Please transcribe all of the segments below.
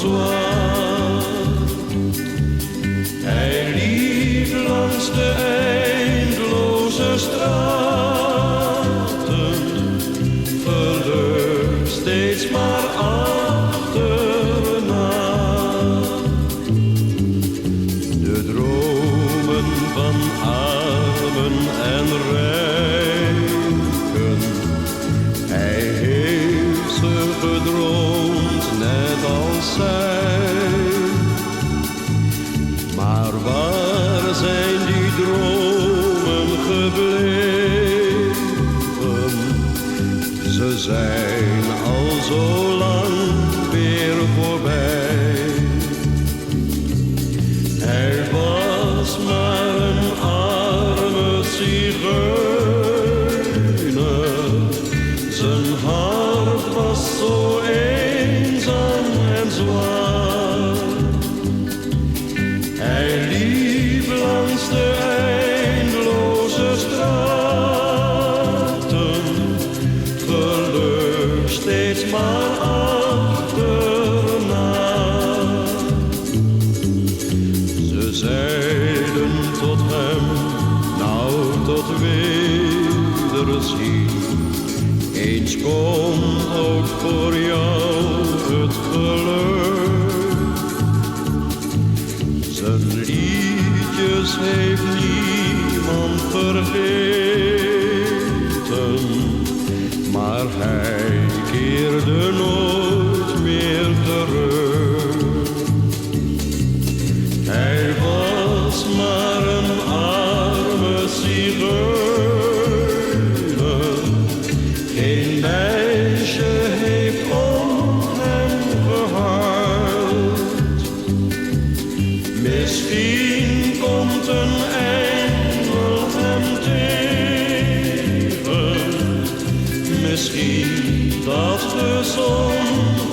zwaar. Hij liep langs de eindeloze straten, verheugd steeds maar achterna. De dromen van armen en rijken, hij heeft ze gedroomd net als zij. Maar waar zijn die dromen gebleven? Ze zijn al zo lang weer voorbij. Hij was maar een arme zigeuner. Zijn hart was zo eenzaam en zwaar. Hij liep langs de eindeloze straten, geluk steeds maar achterna. Ze zeiden tot hem, nou tot wederzien. Eens komt ook voor jou het geluk. Zijn liedjes heeft niemand vergeten, maar hij keerde nooit meer terug. Hij was maar een arme zigeuner, geen meisje heeft om hem gehuild. Misschien komt een engel hem tegen, misschien dat de zon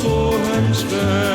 voor hem schijnt.